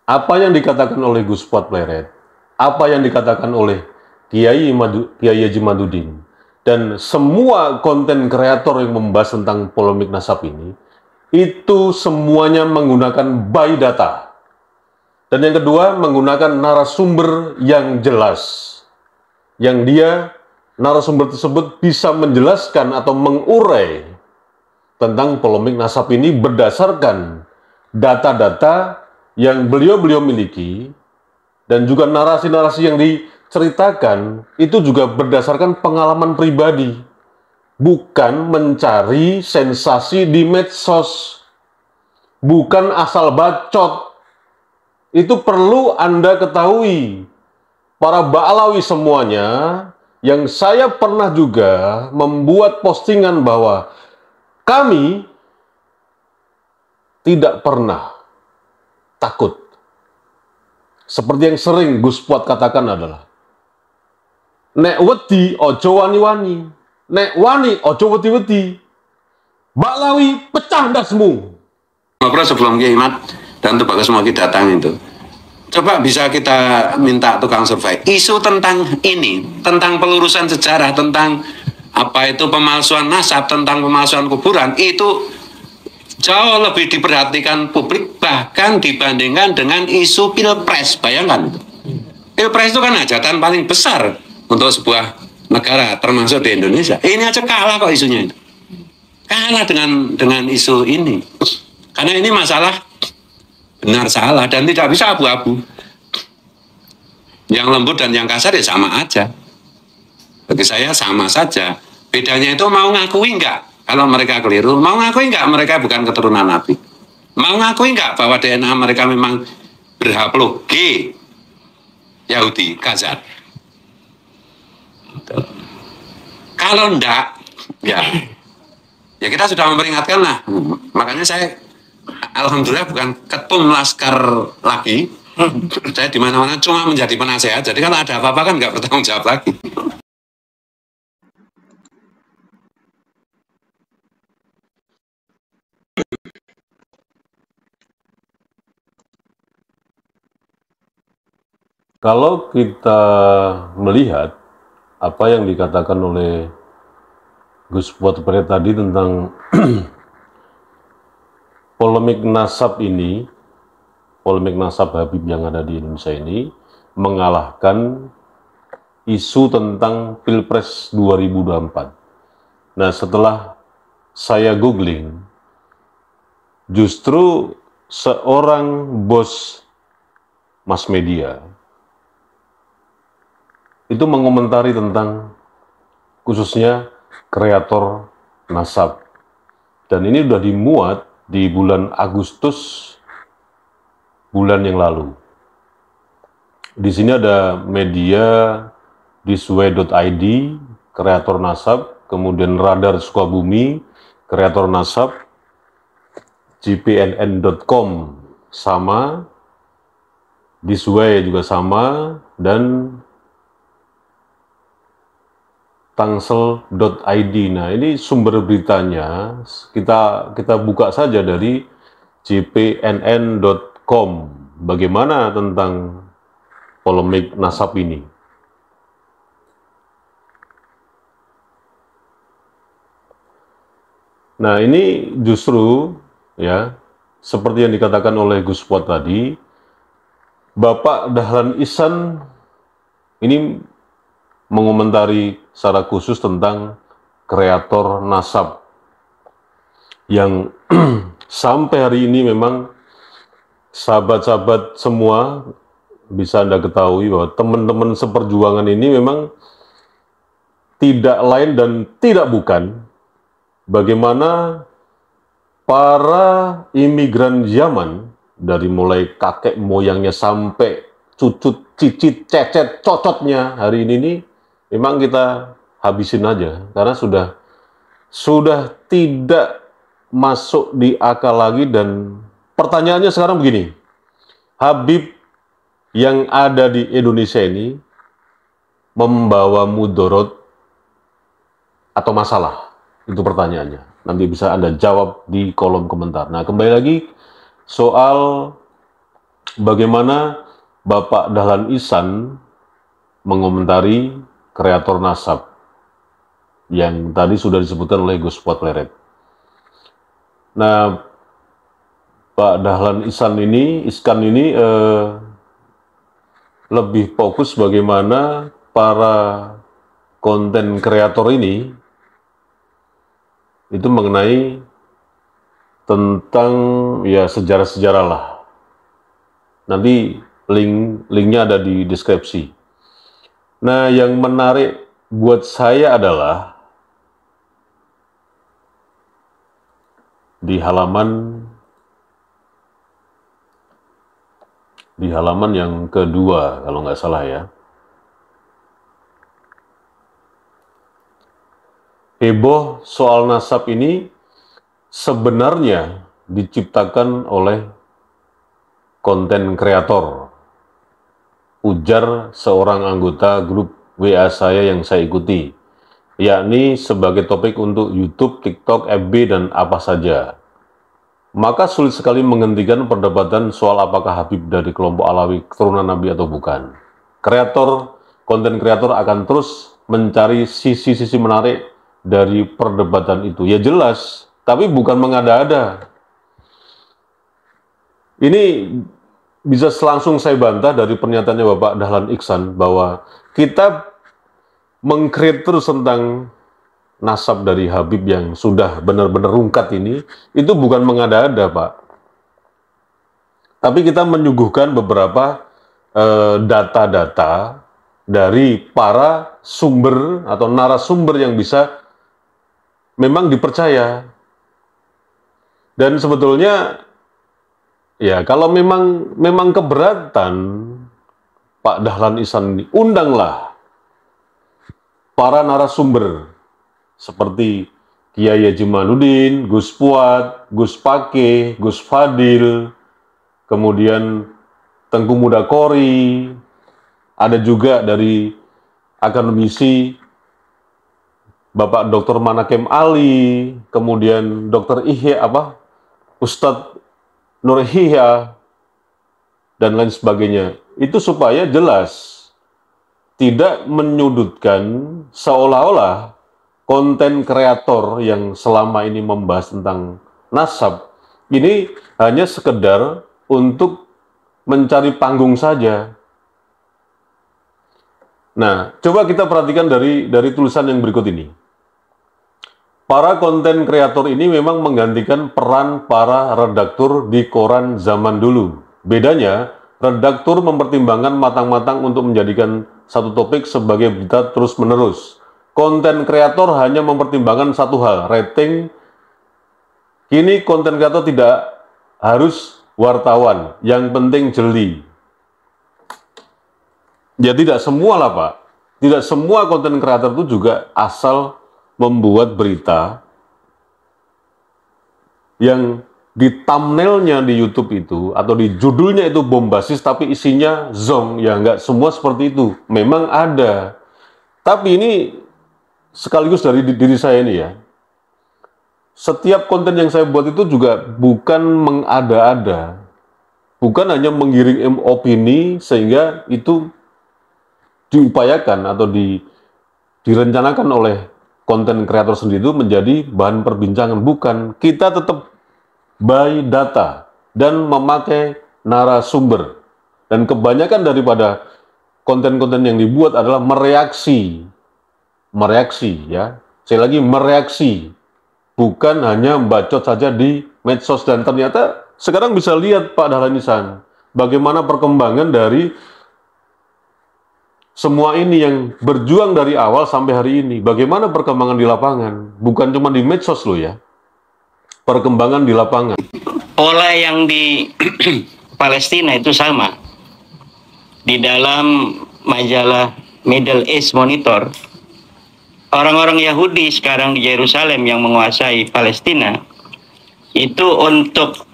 Apa yang dikatakan oleh Gus Fuad Pleret, apa yang dikatakan oleh Kiai Haji Madudin, dan semua konten kreator yang membahas tentang polemik nasab ini, itu semuanya menggunakan by data. Dan yang kedua, menggunakan narasumber yang jelas. Yang dia, narasumber tersebut bisa menjelaskan atau mengurai tentang polemik nasab ini berdasarkan data-data yang beliau miliki, dan juga narasi-narasi yang diceritakan itu juga berdasarkan pengalaman pribadi, bukan mencari sensasi di medsos, bukan asal bacot. Itu perlu Anda ketahui, para Ba'alawi semuanya, yang saya pernah juga membuat postingan bahwa kami tidak pernah takut. Seperti yang sering Gus Fuad katakan adalah, nek wedi ojo wani-wani, nek wani ojo wedi-wedi, Ba'alawi pecah ndasmu. Ngobrol sebelum Kiai Mat dan Tuh Bagus mau kita datang itu, coba bisa kita minta tukang survei isu tentang ini, tentang pelurusan sejarah, tentang apa itu pemalsuan nasab, tentang pemalsuan kuburan, itu jauh lebih diperhatikan publik bahkan dibandingkan dengan isu pilpres. Bayangkan itu, pilpres itu kan hajatan paling besar untuk sebuah negara termasuk di Indonesia. Ini aja kalah kok isunya itu, kalah dengan isu ini, karena ini masalah benar salah dan tidak bisa abu-abu. Yang lembut dan yang kasar ya sama aja. Bagi saya sama saja. Bedanya itu mau ngakui enggak kalau mereka keliru, mau ngakui enggak mereka bukan keturunan Nabi, mau ngakui enggak bahwa DNA mereka memang berhaplo G Yahudi Khazar. Kalau enggak, ya kita sudah memperingatkan lah. Makanya saya alhamdulillah bukan ketum laskar lagi. Saya di mana-mana cuma menjadi penasehat. Jadi kalau ada apa-apa kan nggak bertanggung jawab lagi. Kalau kita melihat apa yang dikatakan oleh Gus Fuad Pleret tadi tentang polemik nasab ini, polemik nasab Habib yang ada di Indonesia ini mengalahkan isu tentang Pilpres 2024. Nah, setelah saya googling, justru seorang bos mass media itu mengomentari tentang khususnya kreator nasab. Dan ini sudah dimuat di bulan Agustus bulan yang lalu. Di sini ada media thisway.id, kreator nasab, kemudian Radar Sukabumi, kreator nasab, gpnn.com sama, thisway juga sama, dan tangsel.id. Nah, ini sumber beritanya kita buka saja dari gpnn.com. Bagaimana tentang polemik nasab ini? Nah, ini justru ya seperti yang dikatakan oleh Gus Fuad tadi, Bapak Dahlan Iskan ini mengomentari secara khusus tentang kreator nasab yang sampai hari ini memang sahabat-sahabat semua bisa Anda ketahui bahwa teman-teman seperjuangan ini memang tidak lain dan tidak bukan bagaimana para imigran zaman dari mulai kakek moyangnya sampai cucut, cicit, cecet, cocotnya hari ini nih, memang kita habisin aja karena sudah tidak masuk di akal lagi. Dan pertanyaannya sekarang begini, Habib yang ada di Indonesia ini membawa mudorot atau masalah? Itu pertanyaannya. Nanti bisa Anda jawab di kolom komentar. Nah, kembali lagi soal bagaimana Bapak Dahlan Iskan mengomentari kreator nasab yang tadi sudah disebutkan oleh Gus Fuad Pleret. Nah, Pak Dahlan Iskan ini lebih fokus bagaimana para konten kreator ini itu mengenai tentang ya sejarah-sejarah lah. Nanti linknya ada di deskripsi. Nah, yang menarik buat saya adalah di halaman yang kedua kalau nggak salah ya. Heboh soal nasab ini sebenarnya diciptakan oleh konten kreator, ujar seorang anggota grup WA saya yang saya ikuti, yakni sebagai topik untuk YouTube, TikTok, FB, dan apa saja. Maka sulit sekali menghentikan perdebatan soal apakah Habib dari kelompok Alawi keturunan Nabi atau bukan. Konten kreator akan terus mencari sisi-sisi menarik dari perdebatan itu. Ya jelas, tapi bukan mengada-ada. Ini bisa langsung saya bantah dari pernyataannya Bapak Dahlan Iskan bahwa kita mengkritik terus tentang nasab dari Habib yang sudah benar-benar rungkat ini, itu bukan mengada-ada, Pak. Tapi kita menyuguhkan beberapa data-data dari para sumber atau narasumber yang bisa memang dipercaya. Dan sebetulnya ya kalau memang keberatan Pak Dahlan Iskan ini, undanglah para narasumber seperti Kiai Haji Manudin, Gus Fuad, Gus Pake, Gus Fadil, kemudian Tengku Mudakori, ada juga dari akademisi Bapak Dr. Manakem Ali, kemudian Dr. Ustadz Nur Ihya, dan lain sebagainya. Itu supaya jelas, tidak menyudutkan seolah-olah konten kreator yang selama ini membahas tentang nasab, ini hanya sekedar untuk mencari panggung saja. Nah, coba kita perhatikan dari tulisan yang berikut ini. Para konten kreator ini memang menggantikan peran para redaktur di koran zaman dulu. Bedanya, redaktur mempertimbangkan matang-matang untuk menjadikan satu topik sebagai berita terus-menerus. Konten kreator hanya mempertimbangkan satu hal, rating. Kini konten kreator tidak harus wartawan, yang penting jeli. Ya tidak semua lah Pak, tidak semua konten kreator itu juga asal membuat berita yang di thumbnailnya di YouTube itu atau di judulnya itu bombastis tapi isinya zong. Ya nggak semua seperti itu, memang ada. Tapi ini sekaligus dari diri saya ini ya, setiap konten yang saya buat itu juga bukan mengada-ada, bukan hanya menggiring opini sehingga itu diupayakan atau direncanakan oleh konten kreator sendiri itu menjadi bahan perbincangan. Bukan, kita tetap by data dan memakai narasumber. Dan kebanyakan daripada konten-konten yang dibuat adalah mereaksi ya. Saya lagi mereaksi, bukan hanya bacot saja di medsos. Dan ternyata sekarang bisa lihat Pak Dahlan Iskan bagaimana perkembangan dari semua ini yang berjuang dari awal sampai hari ini. Bagaimana perkembangan di lapangan, bukan cuma di medsos loh ya, perkembangan di lapangan. Pola yang di Palestina itu sama. Di dalam majalah Middle East Monitor, orang-orang Yahudi sekarang di Yerusalem yang menguasai Palestina itu untuk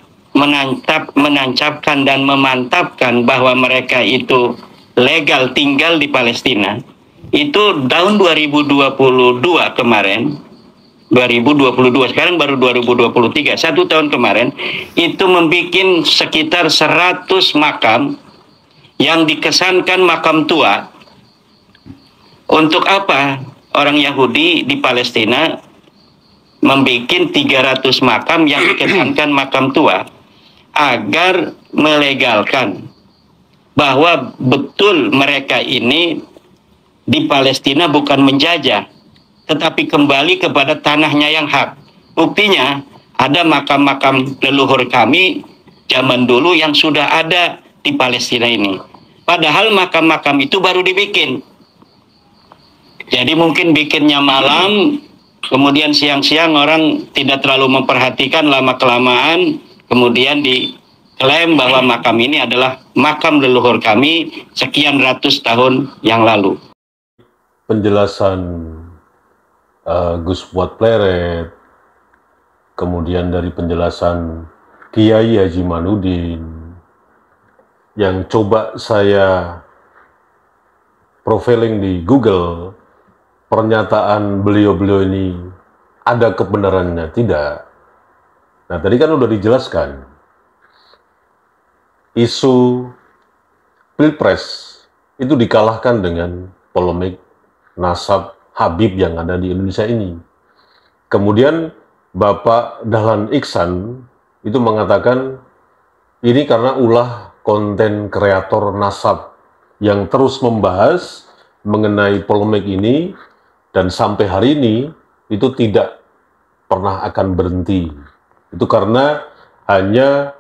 menancapkan dan memantapkan bahwa mereka itu legal tinggal di Palestina. Itu tahun 2022 kemarin 2022, sekarang baru 2023, 1 tahun kemarin itu membuat sekitar 100 makam yang dikesankan makam tua. Untuk apa orang Yahudi di Palestina membuat 300 makam yang dikesankan makam tua? Agar melegalkan bahwa betul mereka ini di Palestina bukan menjajah, tetapi kembali kepada tanahnya yang hak. Buktinya ada makam-makam leluhur kami zaman dulu yang sudah ada di Palestina ini. Padahal makam-makam itu baru dibikin. Jadi mungkin bikinnya malam, kemudian siang-siang orang tidak terlalu memperhatikan, lama-kelamaan kemudian diklaim bahwa makam ini adalah makam leluhur kami sekian ratus tahun yang lalu. Penjelasan Gus Fuad Pleret, kemudian dari penjelasan Kiai Haji Manudin, yang coba saya profiling di Google, pernyataan beliau-beliau ini ada kebenarannya, tidak. Nah, tadi kan udah dijelaskan, isu Pilpres itu dikalahkan dengan polemik nasab Habib yang ada di Indonesia ini. Kemudian Bapak Dahlan Iksan itu mengatakan ini karena ulah konten kreator nasab yang terus membahas mengenai polemik ini, dan sampai hari ini itu tidak pernah akan berhenti. Itu karena hanya,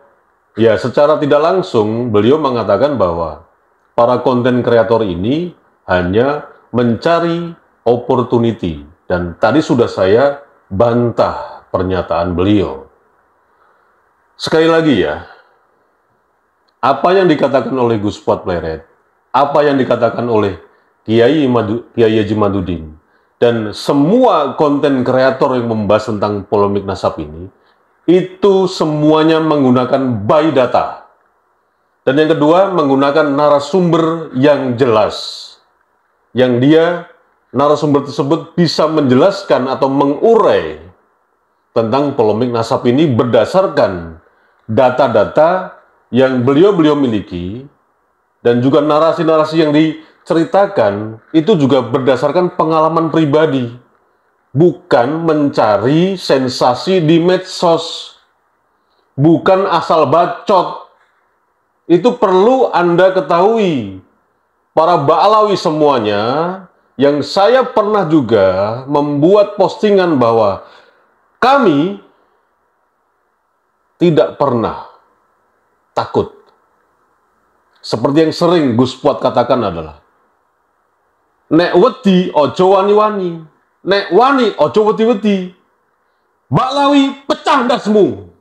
ya secara tidak langsung beliau mengatakan bahwa para konten kreator ini hanya mencari opportunity. Dan tadi sudah saya bantah pernyataan beliau. Sekali lagi ya, apa yang dikatakan oleh Gus Fuad Pleret, apa yang dikatakan oleh Kiai Haji Manudin, dan semua konten kreator yang membahas tentang polemik nasab ini, itu semuanya menggunakan by data. Dan yang kedua, menggunakan narasumber yang jelas. Yang dia, narasumber tersebut bisa menjelaskan atau mengurai tentang polemik nasab ini berdasarkan data-data yang beliau-beliau miliki, dan juga narasi-narasi yang diceritakan itu juga berdasarkan pengalaman pribadi. Bukan mencari sensasi di medsos, bukan asal bacot. Itu perlu Anda ketahui, para Ba'alawi semuanya, yang saya pernah juga membuat postingan bahwa kami tidak pernah takut. Seperti yang sering Gus Fuad katakan adalah, nek wedi ojo wani-wani, nek wani ojo wedi-wedi, Ba'alawi pecah ndasmu.